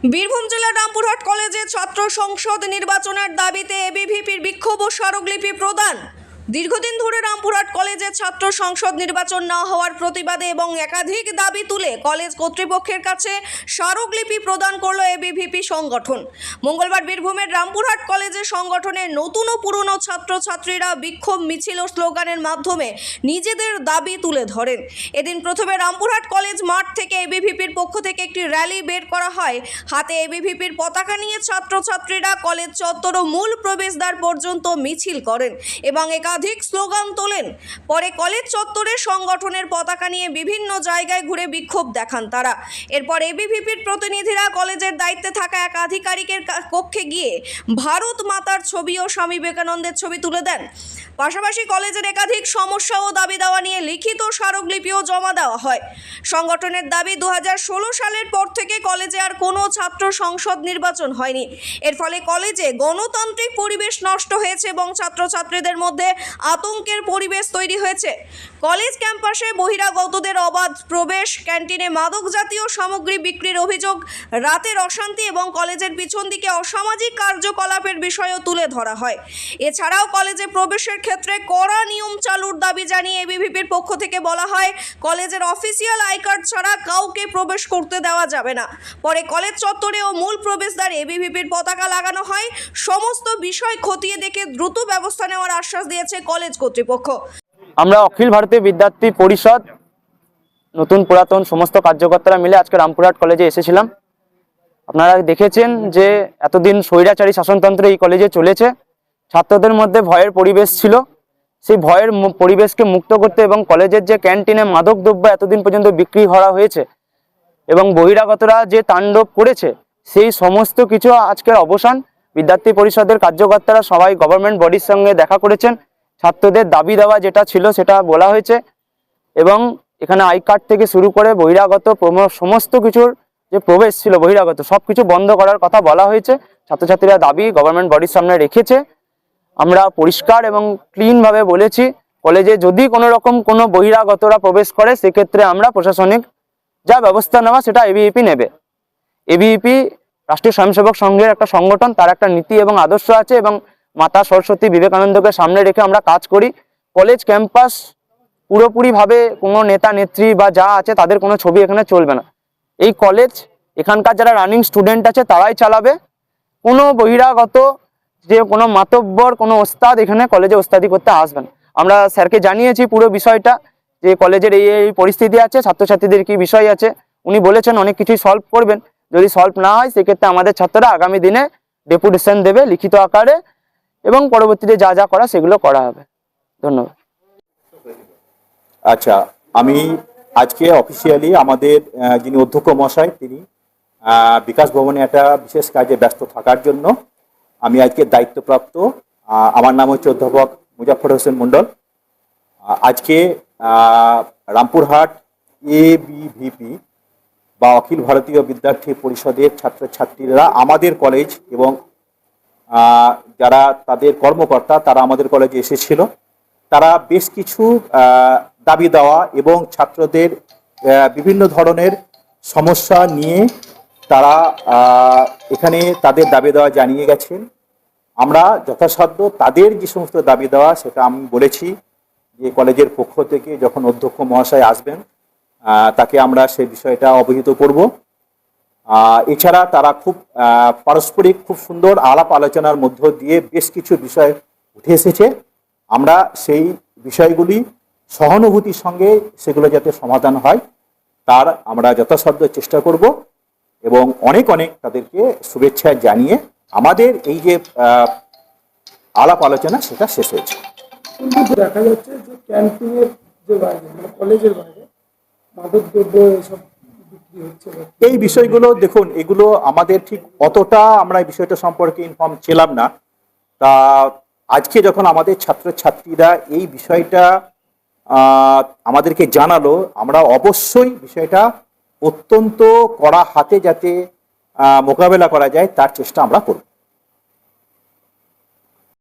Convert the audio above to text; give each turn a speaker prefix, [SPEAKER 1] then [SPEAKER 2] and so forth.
[SPEAKER 1] বীরভূম জেলার রামপুরহাট কলেজে ছাত্র সংসদ নির্বাচনের দাবিতে এবিভিপির বিক্ষোভ ও স্মারকলিপি প্রদান। দীর্ঘদিন ধরে রামপুরহাট কলেজে ছাত্র সংসদ নির্বাচন না হওয়ার প্রতিবাদে এবং একাধিক দাবি তুলে কলেজ কর্তৃপক্ষের কাছে স্মারকলিপি প্রদান করলো এবিভিপি সংগঠন। মঙ্গলবার বীরভূমের রামপুরহাট কলেজে সংগঠনের নতুন ও পুরনো ছাত্রছাত্রীরা বিক্ষোভ মিছিল ও স্লোগানের মাধ্যমে নিজেদের দাবি তুলে ধরেন। এদিন প্রথমে রামপুরহাট কলেজ মাঠ থেকে এবিভিপির পক্ষ থেকে একটি র্যালি বের করা হয়। হাতে এবিভিপির পতাকা নিয়ে ছাত্রছাত্রীরা কলেজ চত্বর ও মূল প্রবেশদ্বার পর্যন্ত মিছিল করেন এবং একাধিক স্লোগান তোলেন। পরে কলেজ চত্বরে সংগঠনের পতাকা নিয়ে বিভিন্ন জায়গায় ঘুরে বিক্ষোভ দেখান তারা। এরপর এবিভিপির প্রতিনিধিরা কলেজের দায়িত্বে থাকা এক আধিকারিকের কক্ষে গিয়ে ভারত মাতার ছবি ও স্বামী বিবেকানন্দের ছবি তুলে দেন। পাশাপাশি কলেজের একাধিক সমস্যা ও দাবি দাওয়া নিয়ে লিখিত স্মারকলিপিও জমা দেওয়া হয়। সংগঠনের দাবি 2016 সালের পর থেকে কলেজে আর কোনো ছাত্র সংসদ নির্বাচন হয়নি। এর ফলে কলেজে গণতান্ত্রিক পরিবেশ নষ্ট হয়েছে এবং ছাত্রছাত্রীদের মধ্যে আতঙ্কের পরিবেশ তৈরি হয়েছে। কলেজ ক্যাম্পাসে বহিরাগতদের অবাধ প্রবেশ, ক্যান্টিনে মাদক জাতীয় সামগ্রী বিক্রির অভিযোগ, রাতের অশান্তি এবং কলেজের পিছন দিকে অসামাজিক কার্যকলাপের বিষয়ও তুলে ধরা হয়। এছাড়াও কলেজে প্রবেশের ক্ষেত্রে কড়া নিয়ম চালুর দাবি জানিয়ে এবিভিপির পক্ষ থেকে বলা হয় কলেজের অফিসিয়াল আই কার্ড ছাড়া কাউকে প্রবেশ করতে দেওয়া যাবে না। পরে কলেজ চত্বরে ও মূল প্রবেশদ্বারে এবিভিপির পতাকা লাগানো হয়। সমস্ত বিষয় খতিয়ে দেখে দ্রুত ব্যবস্থা নেওয়ার আশ্বাস দিয়েছে কলেজ কর্তৃপক্ষ।
[SPEAKER 2] আমরা অখিল ভারতীয় বিদ্যার্থী পরিষদ নতুন পুরাতন সমস্ত কার্যকর্তারা মিলে আজকে রামপুরহাট কলেজে এসেছিলাম। আপনারা দেখেছেন যে এতদিন স্বৈরাচারী শাসনতন্ত্র এই কলেজে চলেছে। ছাত্রদের মধ্যে ভয়ের পরিবেশ ছিল। সেই ভয়ের পরিবেশকে মুক্ত করতে এবং কলেজের যে ক্যান্টিনে মাদক দ্রব্য এতদিন পর্যন্ত বিক্রি করা হয়েছে এবং বহিরাগতরা যে তাণ্ডব করেছে সেই সমস্ত কিছু আজকের অবসান। বিদ্যার্থী পরিষদের কার্যকর্তারা সবাই গভর্নমেন্ট বডির সঙ্গে দেখা করেছেন। ছাত্রদের দাবি দেওয়া যেটা ছিল সেটা বলা হয়েছে এবং এখানে আই কার্ড থেকে শুরু করে বহিরাগত সমস্ত কিছুর যে প্রবেশ ছিল বহিরাগত সব কিছু বন্ধ করার কথা বলা হয়েছে। ছাত্রছাত্রীরা দাবি গভর্নমেন্ট বডির সামনে রেখেছে। আমরা পরিষ্কার এবং ক্লিনভাবে বলেছি কলেজে যদি কোনো রকম কোনো বহিরাগতরা প্রবেশ করে সেক্ষেত্রে আমরা প্রশাসনিক যা ব্যবস্থা নেওয়া সেটা এবিভিপি নেবে। এবিভিপি রাষ্ট্রীয় স্বয়ংসেবক সংঘের একটা সংগঠন, তার একটা নীতি এবং আদর্শ আছে এবং মাতা সরস্বতী বিবেকানন্দকে সামনে রেখে আমরা কাজ করি। কলেজ ক্যাম্পাস পুরোপুরিভাবে কোনো নেতা নেত্রী বা যা আছে তাদের কোনো ছবি এখানে চলবে না। এই কলেজ এখানকার যারা রানিং স্টুডেন্ট আছে তারাই চালাবে। কোনো বহিরাগত যে কোনো মাতব্বর কোনো ওস্তাদ এখানে কলেজে ওস্তাদি করতে আসবেন। আমরা স্যারকে জানিয়েছি পুরো বিষয়টা যে কলেজের এই পরিস্থিতি আছে, ছাত্রছাত্রীদের কি বিষয় আছে। উনি বলেছেন অনেক কিছুই সলভ করবেন। যদি সলভ না হয় সেক্ষেত্রে আমাদের ছাত্ররা আগামী দিনে ডেপুটেশন দেবে লিখিত আকারে এবং পরবর্তীতে যা যা করা সেগুলো করা হবে। ধন্যবাদ।
[SPEAKER 3] আচ্ছা, আমি আজকে অফিসিয়ালি আমাদের যিনি অধ্যক্ষ মহাশয় তিনি বিকাশ ভবনে একটা বিশেষ কাজে ব্যস্ত থাকার জন্য আমি আজকে দায়িত্বপ্রাপ্ত, আমার নাম হচ্ছে অধ্যাপক মুজাফফর হোসেন মণ্ডল। আজকে রামপুরহাট এবিভিপি বা অখিল ভারতীয় বিদ্যার্থী পরিষদের ছাত্রছাত্রীরা আমাদের কলেজ এবং যারা তাদের কর্মকর্তা তারা আমাদের কলেজে এসেছিল। তারা বেশ কিছু দাবি দেওয়া এবং ছাত্রদের বিভিন্ন ধরনের সমস্যা নিয়ে তারা এখানে তাদের দাবি দেওয়া জানিয়ে গেছেন। আমরা যথাসাধ্য তাদের যে সমস্ত দাবি দেওয়া সেটা আমি বলেছি যে কলেজের পক্ষ থেকে যখন অধ্যক্ষ মহাশয় আসবেন তাকে আমরা সেই বিষয়টা অবহিত করব। এছাড়া তারা খুব পারস্পরিক খুব সুন্দর আলাপ আলোচনার মধ্য দিয়ে বেশ কিছু বিষয় উঠে এসেছে। আমরা সেই বিষয়গুলি সহানুভূতির সঙ্গে সেগুলো যাতে সমাধান হয় তার আমরা যথাসাধ্য চেষ্টা করব এবং অনেক অনেক তাদেরকে শুভেচ্ছা জানিয়ে আমাদের এই যে আলাপ আলোচনা সেটা শেষ হয়েছে।
[SPEAKER 4] দেখা যাচ্ছে যে ক্যান্টিনের যে বাইরে মানে কলেজের বাইরে মাদক দ্রব্য এসব বিক্রি হচ্ছে।
[SPEAKER 3] এই বিষয়গুলো দেখুন, এগুলো আমাদের ঠিক অতটা আমরা এই বিষয়টা সম্পর্কে ইনফর্ম ছিলাম না। তা আজকে যখন আমাদের ছাত্রছাত্রীরা এই বিষয়টা আমাদেরকে জানালো, আমরা অবশ্যই বিষয়টা অত্যন্ত কড়া হাতে যাতে মোকাবেলা করা যায় তার চেষ্টা আমরা করব।